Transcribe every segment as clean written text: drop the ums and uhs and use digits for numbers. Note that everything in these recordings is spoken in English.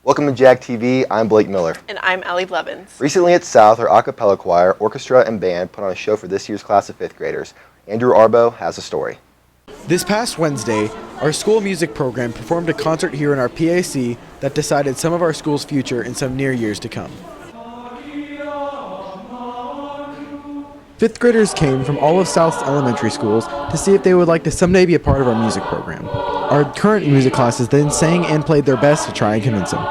Welcome to Jag TV. I'm Blake Miller. And I'm Allie Blevins. Recently at South, our a cappella choir, orchestra, and band put on a show for this year's class of 5th graders. Andrew Arbo has a story. This past Wednesday, our school music program performed a concert here in our PAC that decided some of our school's future in some near years to come. 5th graders came from all of South's elementary schools to see if they would like to someday be a part of our music program. Our current music classes then sang and played their best to try and convince them.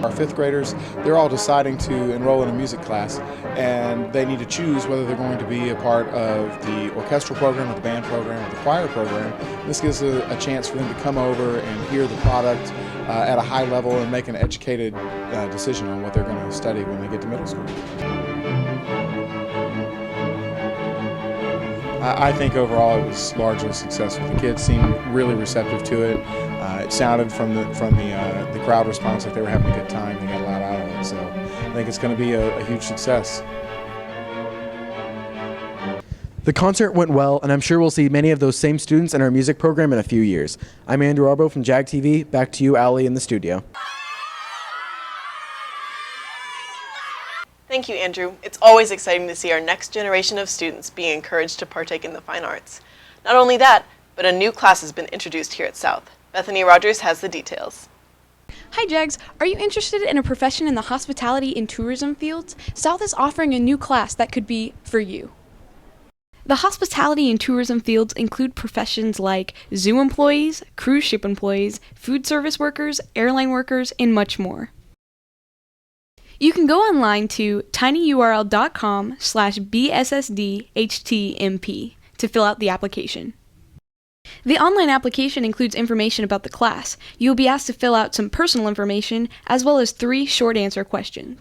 Our 5th graders, they're all deciding to enroll in a music class, and they need to choose whether they're going to be a part of the orchestral program, or the band program, or the choir program. This gives a chance for them to come over and hear the product at a high level and make an educated decision on what they're going to study when they get to middle school. I think overall it was largely successful. The kids seemed really receptive to it. It sounded from the crowd response like they were having a good time. They got a lot out of it, so I think it's going to be a huge success. The concert went well, and I'm sure we'll see many of those same students in our music program in a few years. I'm Andrew Arbo from Jag TV. Back to you, Allie, in the studio. Thank you, Andrew. It's always exciting to see our next generation of students being encouraged to partake in the fine arts. Not only that, but a new class has been introduced here at South. Bethany Rogers has the details. Hi Jags, are you interested in a profession in the hospitality and tourism fields? South is offering a new class that could be for you. The hospitality and tourism fields include professions like zoo employees, cruise ship employees, food service workers, airline workers, and much more. You can go online to tinyurl.com/bssdhtmp to fill out the application. The online application includes information about the class. You will be asked to fill out some personal information as well as 3 short answer questions.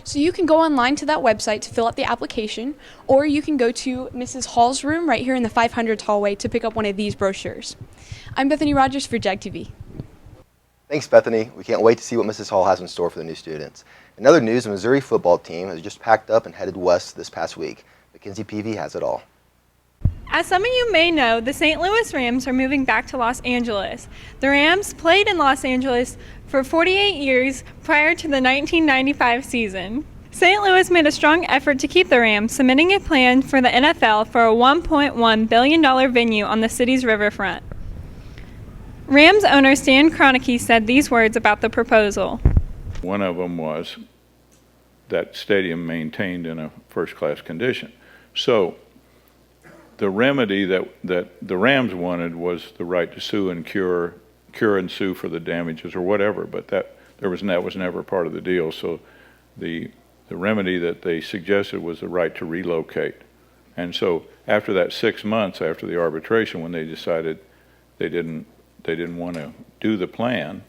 So you can go online to that website to fill out the application, or you can go to Mrs. Hall's room right here in the 500s hallway to pick up one of these brochures. I'm Bethany Rogers for Jag TV. Thanks, Bethany. We can't wait to see what Mrs. Hall has in store for the new students. In other news, the Missouri football team has just packed up and headed west this past week. Mackenzie Peavy has it all. As some of you may know, the St. Louis Rams are moving back to Los Angeles. The Rams played in Los Angeles for 48 years prior to the 1995 season. St. Louis made a strong effort to keep the Rams, submitting a plan for the NFL for a $1.1 billion venue on the city's riverfront. Rams owner Stan Kroenke said these words about the proposal. One of them was that stadium maintained in a first-class condition. So the remedy that the Rams wanted was the right to sue and cure and sue for the damages or whatever, but that was never part of the deal. So the remedy that they suggested was the right to relocate. And so after that 6 months after the arbitration, when they decided they didn't want to do the plan,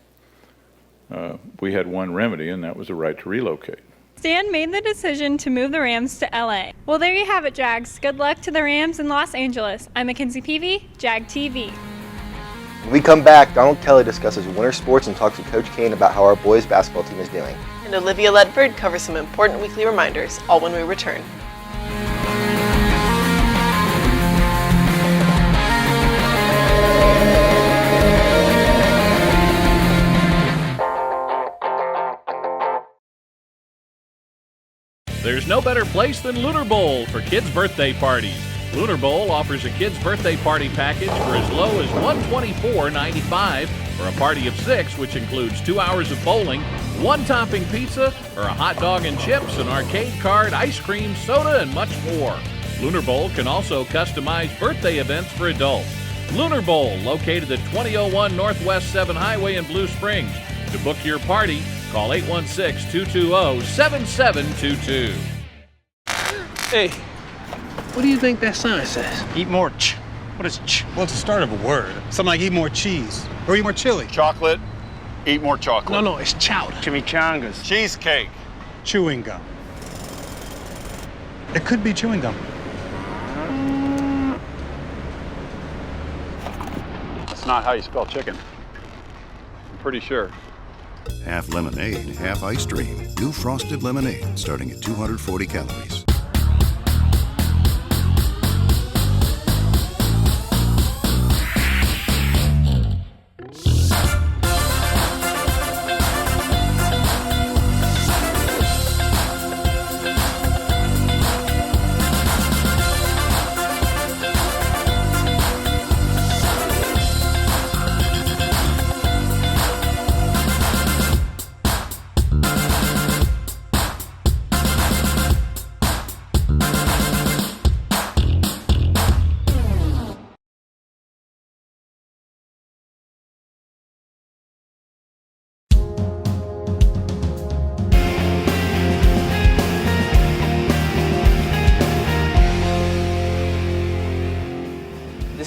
we had one remedy, and that was the right to relocate. Stan made the decision to move the Rams to LA. Well, there you have it, Jags. Good luck to the Rams in Los Angeles. I'm Mackenzie Peavy, Jag TV. When we come back, Donald Kelly discusses winter sports and talks to Coach Kane about how our boys basketball team is doing. And Olivia Ledford covers some important weekly reminders, all when we return. There's no better place than Lunar Bowl for kids' birthday parties. Lunar Bowl offers a kids' birthday party package for as low as $124.95 for a party of 6, which includes 2 hours of bowling, 1 topping pizza, or a hot dog and chips, an arcade card, ice cream, soda, and much more. Lunar Bowl can also customize birthday events for adults. Lunar Bowl, located at 2001 Northwest 7 Highway in Blue Springs. To book your party, call 816-220-7722. Hey, what do you think that sign says? Eat more What is Well, it's the start of a word. Something like eat more cheese. Or eat more chili. Chocolate. Eat more chocolate. No, it's chowder. Chimichangas. Cheesecake. Chewing gum. It could be chewing gum. That's not how you spell chicken. I'm pretty sure. Half lemonade, half ice cream. New frosted lemonade starting at 240 calories.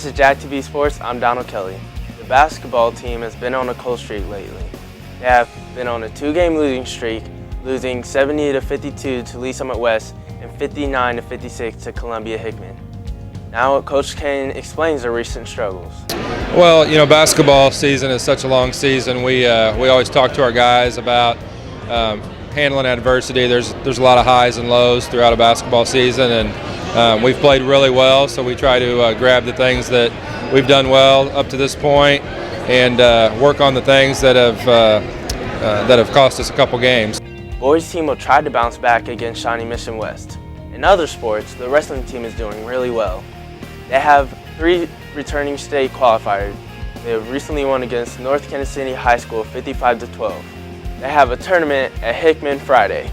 This is Jag TV Sports. I'm Donald Kelly. The basketball team has been on a cold streak lately. They have been on a 2-game losing streak, losing 70-52 to Lee Summit West and 59-56 to Columbia Hickman. Now Coach Kane explains their recent struggles. Well, you know, basketball season is such a long season. We always talk to our guys about handling adversity. There's a lot of highs and lows throughout a basketball season, and we've played really well, so we try to grab the things that we've done well up to this point and work on the things that have cost us a couple games. Boys team will try to bounce back against Shawnee Mission West. In other sports, the wrestling team is doing really well. They have 3 returning state qualifiers. They have recently won against North Kansas City High School 55-12. They have a tournament at Hickman Friday.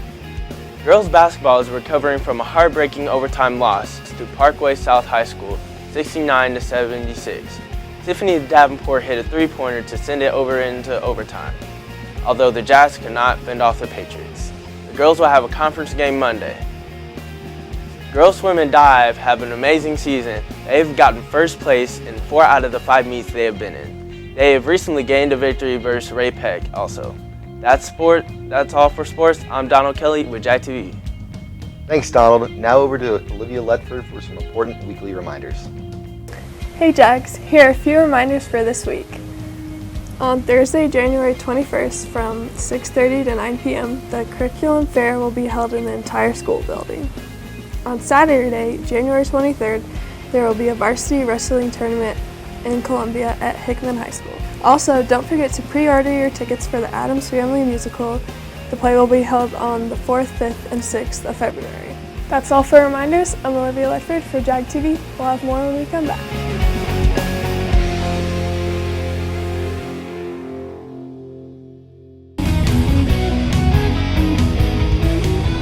Girls basketball is recovering from a heartbreaking overtime loss to Parkway South High School 69-76. Tiffany Davenport hit a 3-pointer to send it over into overtime, although the Jazz could not fend off the Patriots. The girls will have a conference game Monday. Girls swim and dive have an amazing season. They've gotten first place in 4 out of the 5 meets they have been in. They have recently gained a victory versus Ray Peck also. That's all for sports. I'm Donald Kelly with Jag TV. Thanks, Donald. Now over to Olivia Ledford for some important weekly reminders. Hey Jags, here are a few reminders for this week. On Thursday, January 21st from 6:30 to 9 p.m., the curriculum fair will be held in the entire school building. On Saturday, January 23rd, there will be a varsity wrestling tournament in Columbia at Hickman High School. Also, don't forget to pre-order your tickets for the Addams Family musical. The play will be held on the 4th, 5th, and 6th of February. That's all for reminders. I'm Olivia Ledford for Jag TV. We'll have more when we come back.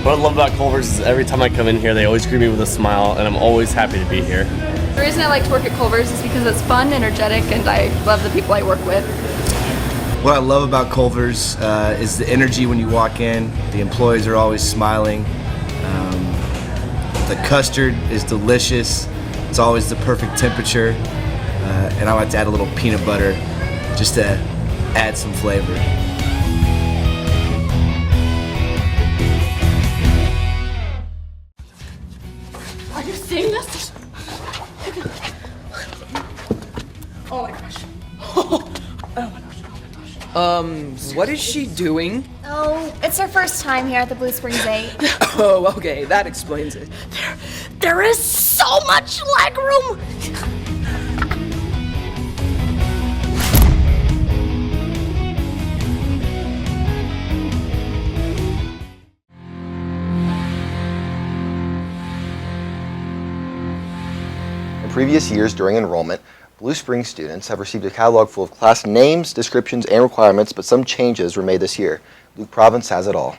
What I love about Culver's is every time I come in here, they always greet me with a smile, and I'm always happy to be here. The reason I like to work at Culver's is because it's fun, energetic, and I love the people I work with. What I love about Culver's is the energy when you walk in. The employees are always smiling. The custard is delicious. It's always the perfect temperature. And I like to add a little peanut butter just to add some flavor. Are you seeing this? Oh my gosh. What is she doing? Oh, it's her first time here at the Blue Springs 8. Oh, okay, that explains it. There is so much leg room! In previous years during enrollment, Blue Springs students have received a catalog full of class names, descriptions, and requirements, but some changes were made this year. Luke Province has it all.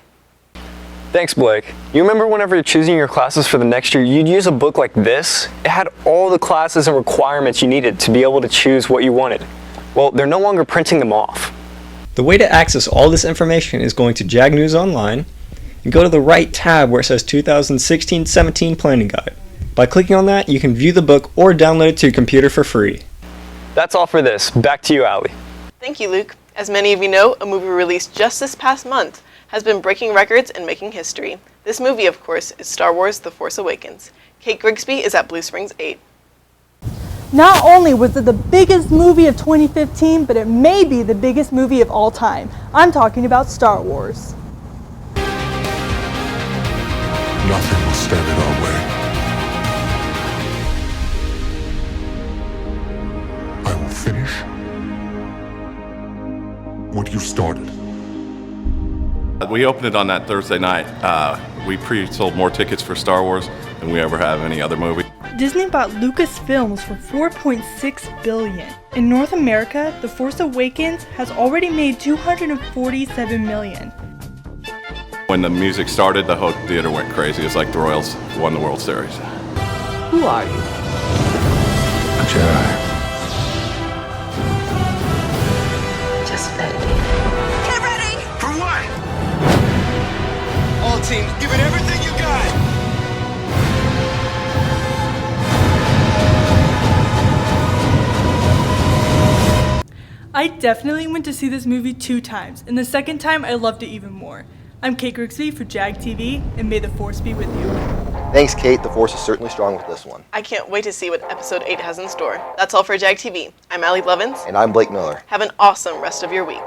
Thanks, Blake. You remember whenever you're choosing your classes for the next year, you'd use a book like this? It had all the classes and requirements you needed to be able to choose what you wanted. Well, they're no longer printing them off. The way to access all this information is going to Jag News Online and go to the right tab where it says 2016-17 Planning Guide. By clicking on that, you can view the book or download it to your computer for free. That's all for this. Back to you, Allie. Thank you, Luke. As many of you know, a movie released just this past month has been breaking records and making history. This movie, of course, is Star Wars: The Force Awakens. Kate Grigsby is at Blue Springs 8. Not only was it the biggest movie of 2015, but it may be the biggest movie of all time. I'm talking about Star Wars. Nothing will stand in our way. I will finish what you started. We opened it on that Thursday night. We pre-sold more tickets for Star Wars than we ever have any other movie. Disney bought Lucasfilms for $4.6 billion. In North America, The Force Awakens has already made $247 million. When the music started, the whole theater went crazy. It's like the Royals won the World Series. Who are you? A Jedi. Just let it be. Get ready! For what? All teams, give it everything you got! I definitely went to see this movie 2 times, and the second time I loved it even more. I'm Kate Grigsby for Jag TV, and may the Force be with you. Thanks, Kate. The Force is certainly strong with this one. I can't wait to see what episode 8 has in store. That's all for Jag TV. I'm Allie Levins. And I'm Blake Miller. Have an awesome rest of your week.